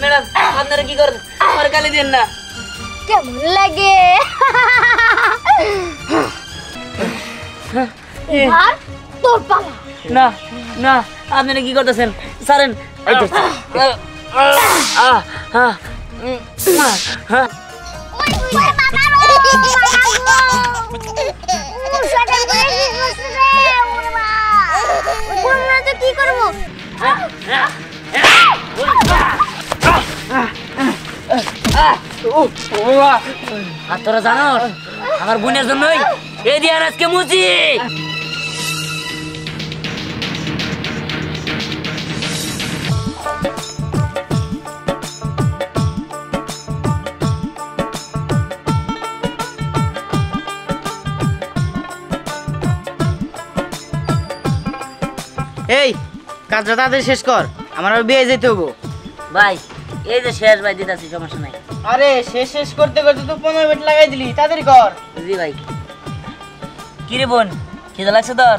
Madam আপনারা কি করেন? আমার গালি দেন না। কেমন লাগে? তোর পালা। না না, আপনারা কি করতেছেন? সারেন। কি করবো? আর তোরা জানো আমার বোনের জন্যই এই দিয়ে আজকে মুচি। এই কাজটা তাড়াতাড়ি শেষ কর, আমার আর বিয়ে যেতে হবো। ভাই এই যে শেষ ভাই দিতেছি, সমস্যা নাই। আরে শেষ করতে করতে তো 15 মিনিট লাগাই দিলি, তাড়াতাড়ি কর। জি ভাই। কি রে বোন, খিদে লাগছে তোর?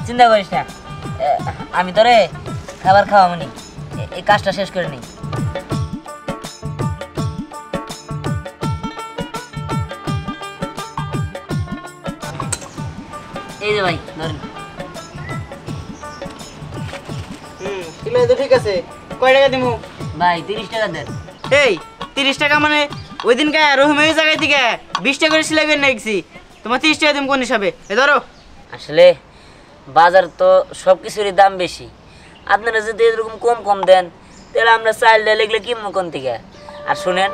চিন্তা করিস না, আমি তোরে খাবার খাওয়াবনি, এই কাজটা শেষ করে নি। এই যে ভাই ধরেন। কিলো তো ঠিক আছে, কয় টাকা দিমু? ভাই 30 টাকা দেন। এই 30 টাকা মানে ওই দিন কে রহিমের জায়গায় থেকে 20 টাকা করে সিলাই করে নিয়েছি, তোমার 30 টাকা দিম কোন হিসাবে? এ ধরো। আসলে বাজার তো সব কিছুরই দাম বেশি, আপনারা যদি এরকম কম দেন তাহলে আমরা চাল ডাল এগুলো কিনবো কোন থেকে? আর শুনেন,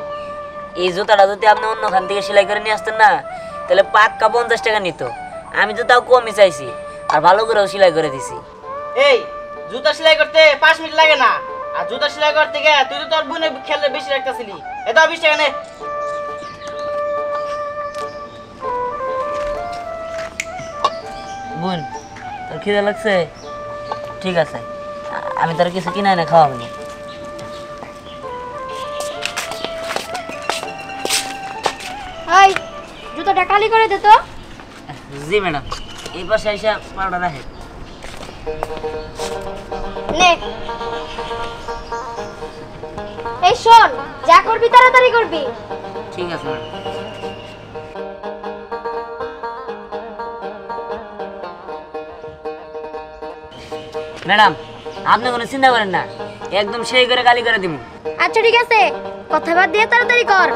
এই জুতাটা যদি আপনি অন্যখান থেকে সেলাই করে নিয়ে আসতেন না, তাহলে পাক্কা 50 টাকা নিত। আমি তো তাও কমই চাইছি, আর ভালো করেও সেলাই করে দিছি। এই জুতা সেলাই করতে 5 মিনিট লাগে না, আর জুতা সেলাই করতে গিয়ে তুই তো তোর বোনের খেলে বেশি রাখতেছিলি। এ দাও 20 টাকা নে। বোন তোর খিদে লাগছে? ঠিক আছে, আমি তোর কিছু কিনে এনে খাওয়াবো না। এই জুতোটা কালি করে দে তো। জি ম্যাডাম, এই পাশে আইসা পাউডার রাখে। নে এই শোন, যা করবি তাড়াতাড়ি করবি। ঠিক আছে ম্যাডাম। ম্যাডাম আপনি কোনো চিন্তা করেন না, একদম সেই করে কালি করে দিব। আচ্ছা ঠিক আছে, কথা বাদ দিয়ে তাড়াতাড়ি কর।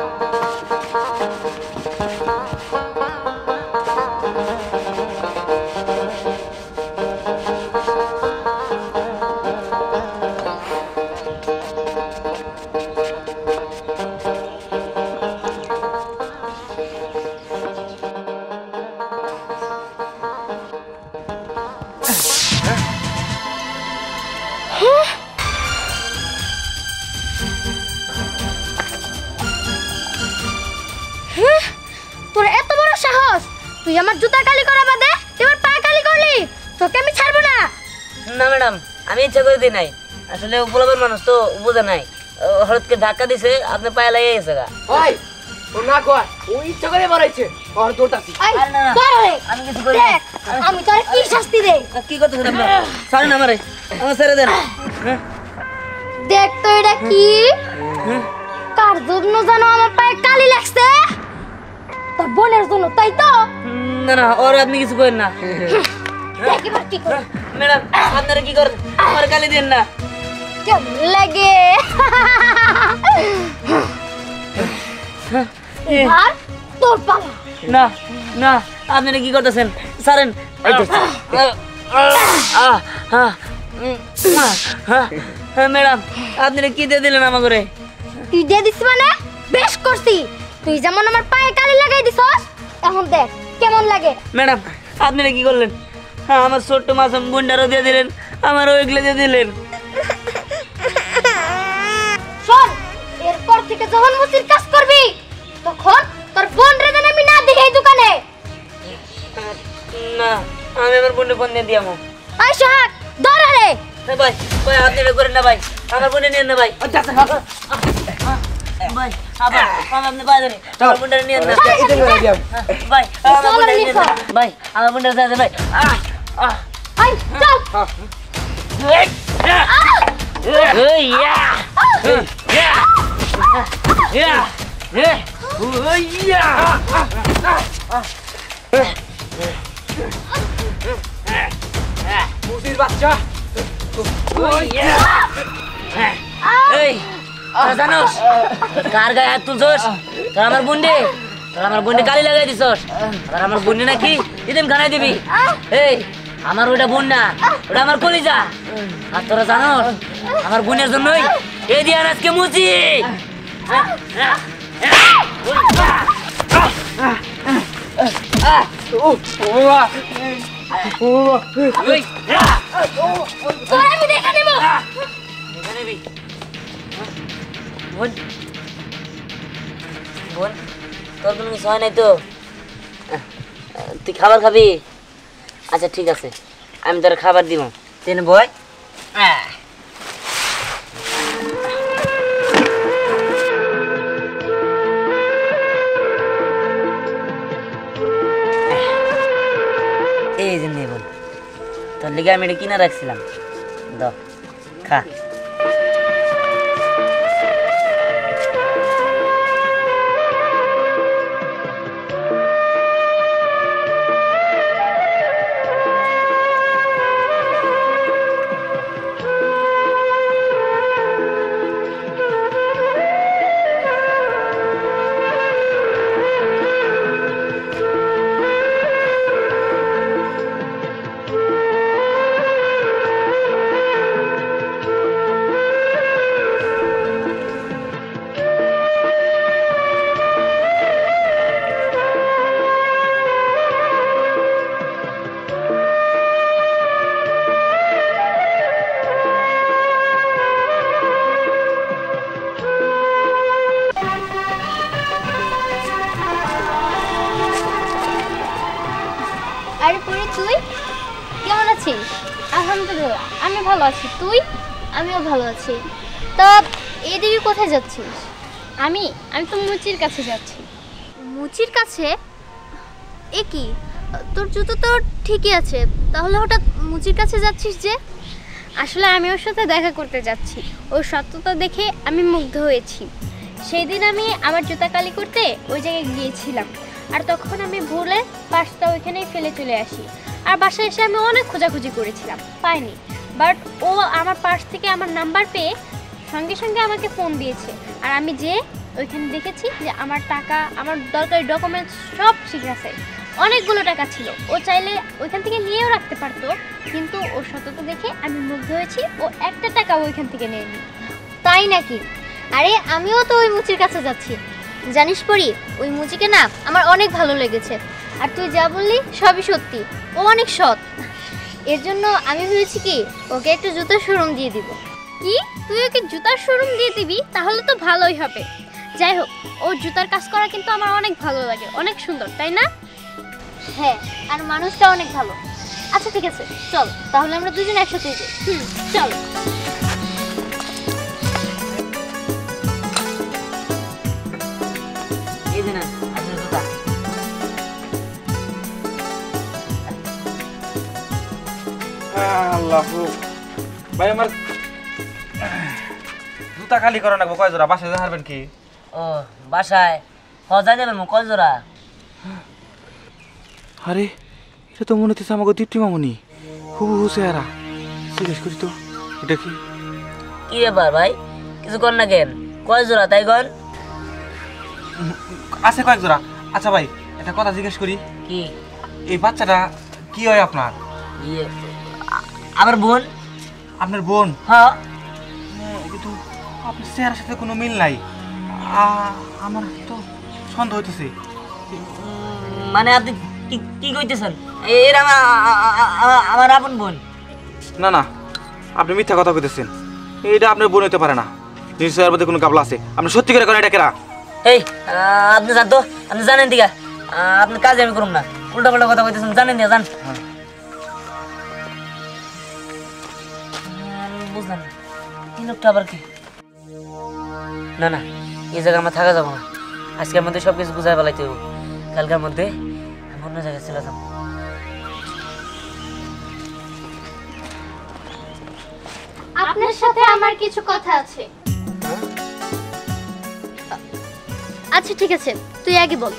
তোর এত বড় সাহস, তুই আমার জুতা কালি করা বাদে এবার পা কালি করলি, তোকে আমি ছাড়বো না। না ম্যাডাম, আমি ইচ্ছা করে দিই নাই, আসলে উপলব্ধ মানুষ তো বুঝে নাই, হঠাৎ ধাক্কা দিছে, আপনি পায়ে লাগিয়ে গেছে গা। ওই ও না কর, ও ইচ্ছা করে মারাইছে, আর দৌড়তাছি। আমি কিছু করি দেখ আমি তোরে কি শাস্তি দেই। কি করতেছেন আপনি? ছাড়েন আমারে, আমার ছেড়ে দেন। দেখ তো এটা কি, কার জন্য জানো আমার পায়ে কালি লাগছে? তোর বোনের জন্য, তাই তো? না না, ওর আপনি কিছু করেন না। দেখ এবার কি করে। ম্যাডাম আপনারা কি করেন? আমার গালি দেন না। কেমন লাগে? আর তোর পালা। না না, আপনারা কি করতেছেন? ছাড়েন। ম্যাডাম আপনারা কি দিয়ে দিলেন আমার ঘরে? তুই দিয়ে দিস মানে? বেশ করছি, তুই যেমন আমার পায়ে কালি লাগাই দিছস, এখন দেখ কেমন লাগে। ম্যাডাম আপনারা কি করলেন? আমার ছোট্ট মাসুম বোনটারও দিয়ে দিলেন, আমারও এগুলো দিয়ে দিলেন। শোন, এরপর থেকে যখন মুচির কাজ করবি তখন তোর বোন রে যেন আমি না দেখি এই দোকানে। না, আমি আমার বোনের ফোন দিয়ে দিয়ামো। আই সোহাগ ধর রে। ভাই ভাই আপনি এটা করেন না ভাই, আমার বোনে নেন না ভাই। ভাই আবার আপনি বাজারে আমার বোনটা নিয়ে না এটা মেরে দিয়াম ভাই আমার চলো, বোনটা নিয়ে লিখো। না ভাই আমার বোনটা যাচ্ছে ভাই আই চল এই ইয়া ইয়া ইয়া ওই ইয়া মুসির বাচ্চা ওই ইয়া এই তোরা জানোস কার গায়ে হাত তুলছস তোরা আমার বোনডে কালি লাগাই দিছস আর আমার বোনডে নাকি ইদিন খানাই দিবি এই আমার ওটা বোন না ওটা আমার কলিজা আর তোরা জানোস আমার বোনের জন্যই এই দিয়ে আজকে মুচি ওই তোর আমি দেখা নেব বোন বোন তোর কোনো কিছু হয় নাই তো তুই খাবার খাবি আচ্ছা ঠিক আছে আমি তোর খাবার দিব তিন বয় এই যে নে বোন তোর লিগে আমি এটা কিনা রাখছিলাম দাও খা আরে পরি তুই কেমন আছিস? আলহামদুলিল্লাহ আমি ভালো আছি। তুই? আমিও ভালো আছি। তা এদিকে কোথায় যাচ্ছিস? আমি তো মুচির কাছে যাচ্ছি। মুচির কাছে? এ কি, তোর জুতো তো ঠিকই আছে, তাহলে হঠাৎ মুচির কাছে যাচ্ছিস যে? আসলে আমি ওর সাথে দেখা করতে যাচ্ছি। ওর সত্যতা দেখে আমি মুগ্ধ হয়েছি। সেই দিন আমি আমার জুতা কালি করতে ওই জায়গায় গিয়েছিলাম, আর তখন আমি ভুলে পার্সটা ওইখানেই ফেলে চলে আসি। আর বাসায় এসে আমি অনেক খোঁজাখুঁজি করেছিলাম, পাইনি। বাট ও আমার পার্স থেকে আমার নাম্বার পেয়ে সঙ্গে সঙ্গে আমাকে ফোন দিয়েছে। আর আমি যে ওইখানে দেখেছি যে আমার টাকা, আমার দরকারি ডকুমেন্টস সব ঠিক আছে। অনেকগুলো টাকা ছিল, ও চাইলে ওইখান থেকে নিয়েও রাখতে পারতো, কিন্তু ওর সততা দেখে আমি মুগ্ধ হয়েছি। ও একটা টাকাও ওইখান থেকে নেয়নি। তাই নাকি? আরে আমিও তো ওই মুচির কাছে যাচ্ছি। জানিস পরি, ওই মুচিকে না আমার অনেক ভালো লেগেছে। আর তুই যা বললি সবই সত্যি, ও অনেক সৎ। এর জন্য আমি ভেবেছি কি ওকে একটা জুতার শোরুম দিয়ে দিব। কি, তুই ওকে জুতার শোরুম দিয়ে দিবি? তাহলে তো ভালোই হবে। যাই হোক, ও জুতার কাজ করা কিন্তু আমার অনেক ভালো লাগে, অনেক সুন্দর, তাই না? হ্যাঁ, আর মানুষটা অনেক ভালো। আচ্ছা ঠিক আছে, চল তাহলে আমরা দুজন একসাথে যাই। চল। এই যে না আপনার জুতা আল্লাহ ভাই আমার জুতা খালি করা নাকবো কয় জোড়া বাসায় হারবেন কি? ও বাসায় হজা যাবেন কয় জোড়া? আরে এটা তো মনে হচ্ছে আমাকে দীপ্তি মামুনি হুবু হুসেরা। জিজ্ঞেস করি তো এটা কি? কি ব্যাপার ভাই, কিছু কর না কেন? কয় জোড়া তাই কর? আছে কয়েক জোড়া। আচ্ছা ভাই একটা কথা জিজ্ঞেস করি, কি? এই বাচ্চাটা কি হয় আপনার? ইয়ে আমার বোন। আপনার বোন? হ্যাঁ। কিন্তু আপনার চেহারার সাথে কোনো মিল নাই। আমার তো সন্দেহ হইতেছে। মানে আপনি কি কি কইতেছেন? এরা আমার আপন বোন। না না, আপনি মিথ্যা কথা কইতেছেন। এটা আপনার বোন হইতে পারে না, নিশ্চয়ের মধ্যে কোনো গাবলা আছে। আপনি সত্যি করে করেন এটা কেরা? এই আপনি জান তো, আপনি জানেন দিকা আপনি কাজে আমি করুন না, উল্টা পাল্টা কথা কইতেছেন, জানেন দিয়া জান। বুঝলাম না এই লোকটা আবার কি? না না এই জায়গায় আমার থাকা যাবো না। আজকের মধ্যে সব কিছু বুঝাই ফেলাইতে হইব। কালকের মধ্যে আমি অন্য জায়গায় চলে যাবো। আপনার সাথে আমার কিছু কথা আছে। আচ্ছা ঠিক আছে, তুই আগে বল।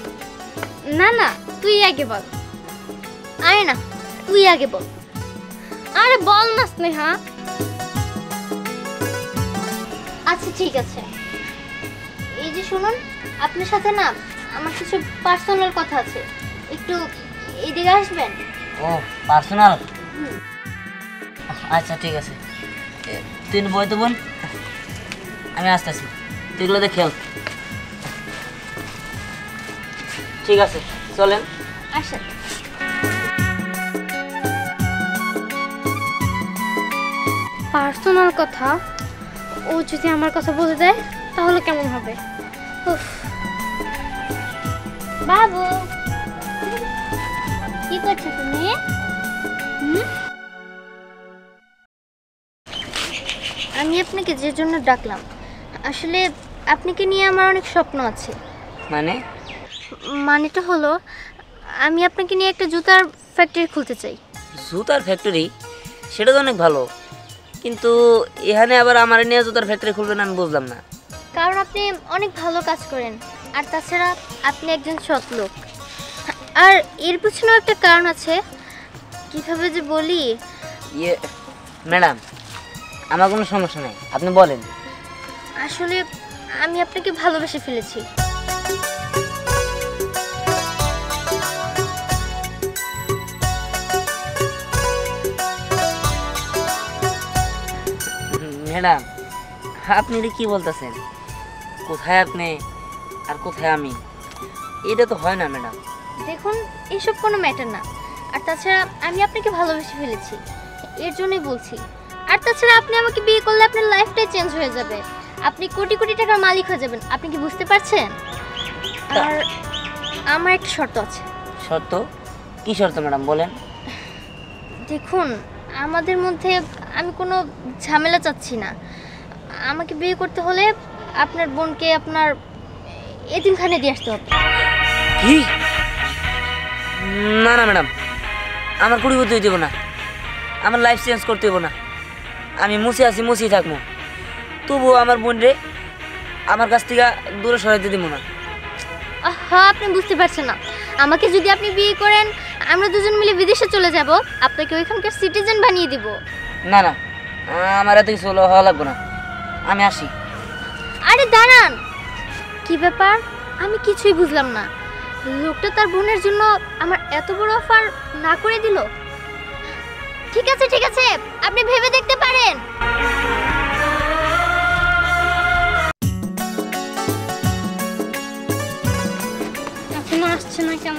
না না, তুই আগে বল। আরে না, তুই আগে বল। আরে বল না স্নেহা। আচ্ছা ঠিক আছে, এই যে শুনুন, আপনার সাথে না আমার কিছু পার্সোনাল কথা আছে, একটু এদিকে আসবেন? ও পার্সোনাল? হুম। আচ্ছা ঠিক আছে, তুই বই তো বোন, আমি আসতেছি, তুই এগুলোতে খেল। ঠিক আছে চলেন। আসেন। পার্সোনাল কথা ও যদি আমার কথা বলে দেয় তাহলে কেমন হবে? উফ। বাবু, কি করছো তুমি? আমি আপনাকে যে জন্য ডাকলাম, আসলে আপনাকে নিয়ে আমার অনেক স্বপ্ন আছে। মানে? মানেটা হলো, আমি আপনাকে নিয়ে একটা জুতার ফ্যাক্টরি খুলতে চাই। জুতার ফ্যাক্টরি? সেটা তো অনেক ভালো, কিন্তু এখানে আবার আমার নিয়ে জুতার ফ্যাক্টরি খুলবেন আমি বুঝলাম না। কারণ আপনি অনেক ভালো কাজ করেন, আর তাছাড়া আপনি একজন সৎ লোক। আর এর পিছনেও একটা কারণ আছে, কিভাবে যে বলি। ইয়ে ম্যাডাম, আমার কোনো সমস্যা নেই, আপনি বলেন। আসলে আমি আপনাকে ভালোবেসে ফেলেছি। ম্যাডাম, আপনি এটা কি বলতেছেন? কোথায় আপনি আর কোথায় আমি? এটা তো হয় না ম্যাডাম। দেখুন, এসব কোনো ম্যাটার না। আর তাছাড়া আমি আপনাকে ভালোবেসে ফেলেছি, এর জন্যই বলছি। আর তাছাড়া আপনি আমাকে বিয়ে করলে আপনার লাইফটাই চেঞ্জ হয়ে যাবে, আপনি কোটি কোটি টাকার মালিক হয়ে যাবেন। আপনি কি বুঝতে পারছেন? আর আমার একটা শর্ত আছে। শর্ত? কি শর্ত ম্যাডাম বলেন? দেখুন, আমাদের মধ্যে আমি কোনো ঝামেলা চাচ্ছি না। আমাকে বিয়ে করতে হলে আপনার বোনকে আপনার এতিমখানে দিয়ে আসতে হবে। কি? না না ম্যাডাম, আমার কুড়িপতি হইতে হইব না, আমার লাইফ চেঞ্জ করতে হইব না। আমি মুছে আছি, মুছেই থাকবো, তবুও আমার বোন রে আমার কাছ থেকে দূরে সরাইতে দিব না। হ্যাঁ, আপনি বুঝতে পারছেন না। আমাকে যদি আপনি বিয়ে করেন, আমরা দুজন মিলে বিদেশে চলে যাব, আপনাকে ওইখানকার সিটিজেন বানিয়ে দিব। না না, আমার এত কিছু হওয়া লাগবে না, আমি আসি। আরে দাঁড়ান, কি ব্যাপার? আমি কিছুই বুঝলাম না। লোকটা তার বোনের জন্য আমার এত বড় অফার না করে দিল। ঠিক আছে ঠিক আছে, আপনি ভেবে দেখতে পারেন। এখনো আসছে না কেন?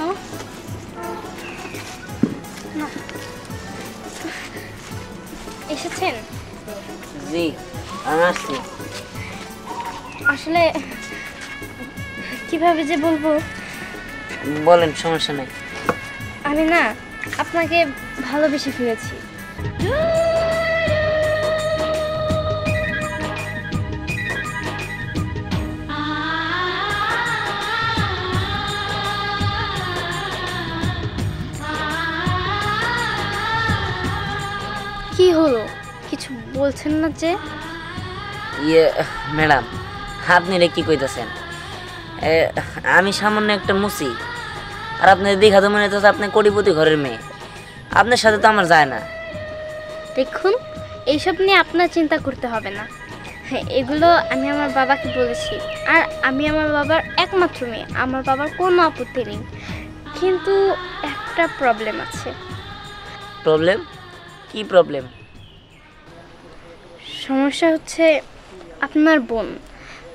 না। এসেছেন? জি আমি আসছি। আসলে কিভাবে যে বলবো, বলেন, সমস্যা নেই। আমি না আপনাকে ভালোবেসে ফেলেছি। কি হলো, কিছু বলছেন না যে? ইয়ে ম্যাডাম, আপনি রে কি কইতেছেন? আমি সামান্য একটা মুসি, আর আপনি দেখা তো মনে হচ্ছে আপনি কোটিপতি ঘরের মেয়ে। আপনার সাথে তো আমার যায় না। দেখুন, এইসব নিয়ে আপনার চিন্তা করতে হবে না। হ্যাঁ, এগুলো আমি আমার বাবাকে বলেছি, আর আমি আমার বাবার একমাত্র মেয়ে, আমার বাবার কোনো আপত্তি নেই। কিন্তু একটা প্রবলেম আছে। প্রবলেম? কি প্রবলেম? সমস্যা হচ্ছে আপনার বোন,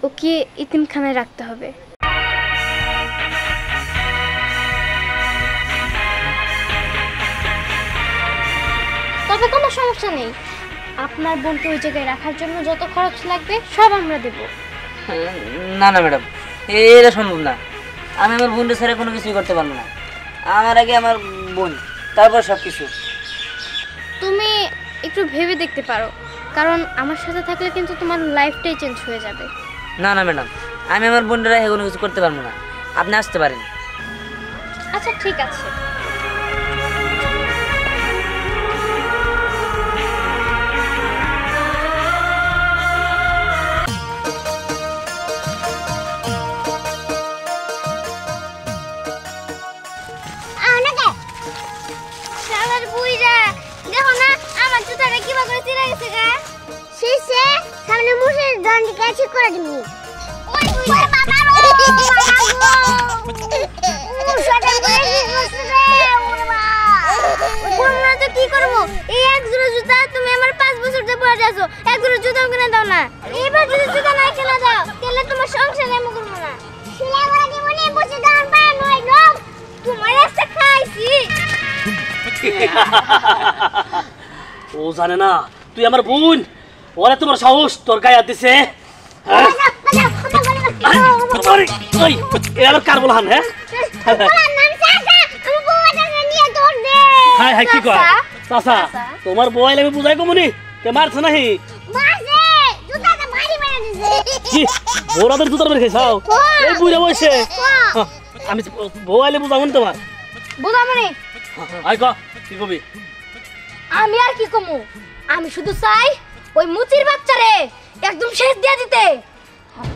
ওকে ইতিমখানায় রাখতে হবে। তবে কোনো সমস্যা নেই, আপনার বোনকে ওই জায়গায় রাখার জন্য যত খরচ লাগবে সব আমরা দেব। না না ম্যাডাম, এটা সম্ভব না। আমি আমার বোনদের ছেড়ে কোনো কিছুই করতে পারবো না। আমার আগে আমার বোন, তারপর সব কিছু। তুমি একটু ভেবে দেখতে পারো, কারণ আমার সাথে থাকলে কিন্তু তোমার লাইফটাই চেঞ্জ হয়ে যাবে। না না ম্যাডাম, আমি আমার বোনরা কোনো কিছু করতে পারবো না, আপনি আসতে পারেন। আচ্ছা ঠিক আছে। শালার বুইরা দেখো না আমার জুতাটা কিভাবে করে ছিঁড়ে গেছে গা। শেষে সামনে মুখের দন্ডি কাছে করে দিবি। ওই বুইরা বাবা রো মুশাটা বেশি বসে রে ওরে বলনা তো কি করব, এই এক জোড়া জুতা তুমি আমার 5 বছর ধরে পরে আছো, এক জোড়া জুতা কিনে দাও না। এবার যদি জুতা না কিনে দাও তাহলে তোমার সংসার আমি করব না। শিলা করে দিব নি বসে দাও পায় নয় লোক তোমার একটা খাইছি। ও জানে না তুই আমার বোন, ওরা তোমার সাহস তোর গায়ে হাত দিছে। হ্যাঁ কার বলহান? হ্যাঁ হাই হাই কি কয় চাচা তোমার বয়লে আমি বুঝাই কমনি কে মারছ নাহি কি ওরাদের জুতার মেরে খাইছাও এই বুড়া বয়সে? আমি বয়লে বুঝাবো তোমার বুঝা মানে আই ক কি কবি? আমি আর কি কমু, আমি শুধু চাই ওই মুচির বাচ্চারে একদম শেষ দিয়া দিতে।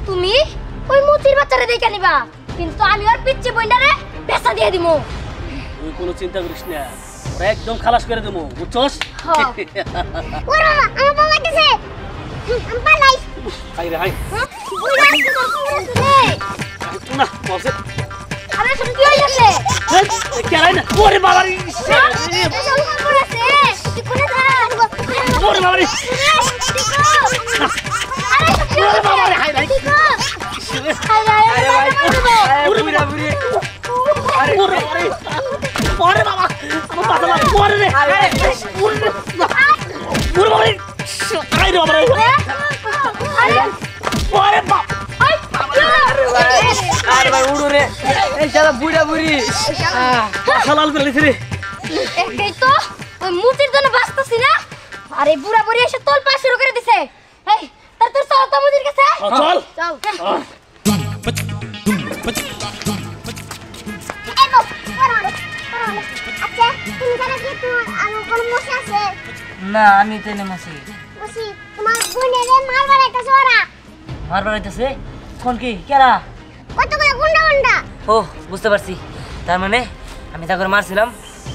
তুমি ওই মুচির বাচ্চারে দেখে নিবা, কিন্তু আমি ওর পিচ্চি বইনারে পেশা দিয়ে দিমু। তুই কোনো চিন্তা করিস না, ওরা একদম খালাস করে দেবো বুঝছস? ওরে বাবা আমার বাবা গেছে আমি পালাই। হাই রে হাই বুইরা তো করে না বসে আরে শুন কি হইছে কে রাই না ওরে বাবা রে ওরে বাবা রে ওরে বাবা রে হাই হাই ওরে বুড়া বুড়ি আরে ওরে ওরে বাবা আমার পাতা না ওরে রে ওরে বাবা রে আই রে বাবা রে আরে ওরে বাবা আরে ভাই উড়ো রে, এই শালা বুড়া বুড়ি হালাল করে দিছি রে। এই তো ওই মুচির জন্য বাঁচতাছি না, আর এই বুড়া বুড়ি এসে তোল পা শুরু করে দিছে। এই তার তোর চল তো মুচির কাছে চল চল। আচ্ছা তুমি জানো কি তোমার আর কোন মশা আছে? না আমি তো এনে মাসি বসি তোমার বোনেরে মারবার একটা সোরা মারবার হইতেছে কোন কি কেরা? কতগুলো গুন্ডা গুন্ডা। ও বুঝতে পারছি, তার মানে আমি তা করে মারছিলাম,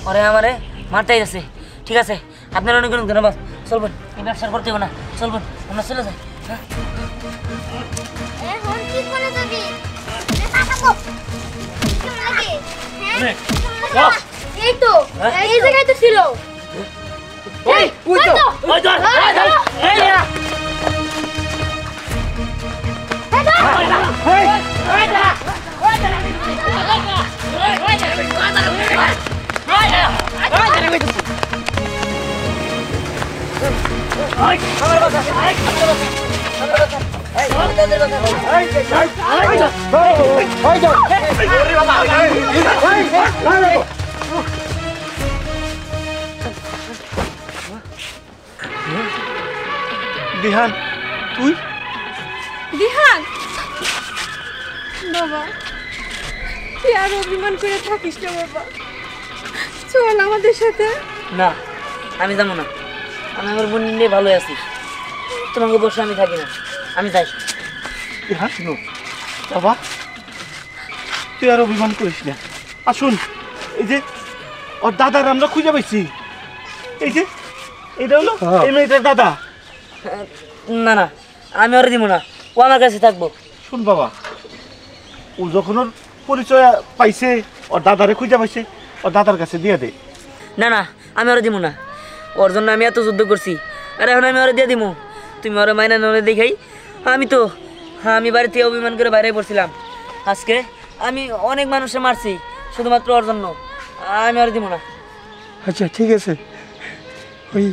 ওরে আমারে মারতেই যাচ্ছে। ঠিক আছে আপনার অনেক অনেক ধন্যবাদ, চলবেন এই ব্যবসা করতে হবে না, চলবেন আমরা চলে যাই। হ্যাঁ এখন কি করে যাবি? পাঠাবো লাগে হ্যাঁ এই তো এই জায়গায় তো ছিল। এই ওই তো ওই তো এই না দিহান তুই? দিহান বাবা তুই আর অভিমান করে থাকিস না বাবা, চল আমাদের সাথে। না আমি যাবো না, আমি আমার বোন নিয়ে ভালো আছি, তোমাকে বসে আমি থাকি না, আমি যাই। দিহান শুনো বাবা, তুই আর অভিমান করিস না। আসুন এই যে ওর দাদার আমরা খুঁজে পাইছি, এই যে এটা হলো এই মেয়েটার দাদা। না না আমি ওরে দিব না, ও আমার কাছে থাকবো। শুন বাবা, ও যখন ওর পরিচয় পাইছে, ওর দাদারে খুঁজে পাইছে, ওর দাদার কাছে দিয়ে দে। না না আমি ওরে দিব না, ওর জন্য আমি এত যুদ্ধ করছি, আর এখন আমি ওরে দিয়ে দিব? তুমি ওরে মাইনা নলে দেখাই আমি বাড়ি থেকে অভিমান করে বাইরে পড়ছিলাম, আজকে আমি অনেক মানুষে মারছি শুধুমাত্র ওর জন্য, আমি ওরে দিব না। আচ্ছা ঠিক আছে, ওই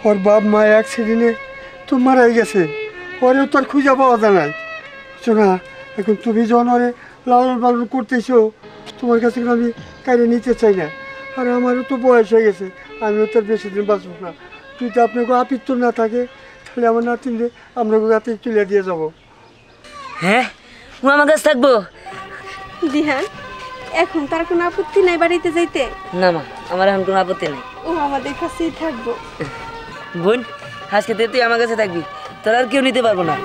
ওর বাপ মা অ্যাক্সিডেন্টে তো মারাই গেছে, ওরেও তো আর খুঁজে পাওয়া যায় নাই। শোনা এখন তুমি যখন ওরে লালন পালন করতেছো, তোমার কাছে কিন্তু আমি কাইরে নিতে চাই না, আর আমারও তো বয়স হয়ে গেছে, আমিও তো আর বেশি দিন বাঁচব না। তুই তো আপনাকে আপিত্য না থাকে, তাহলে আমার নাতিনরে আমরা রাতে তুলে দিয়ে যাব। হ্যাঁ ও আমার কাছে থাকবো। দিহান এখন তার কোনো আপত্তি নাই বাড়িতে যাইতে? না মা, আমার এখন কোনো আপত্তি নেই। ও আমাদের কাছেই থাকবো। বোন, আজকে তুই আমার কাছে থাকবি, তোর আর কেউ নিতে পারবো না।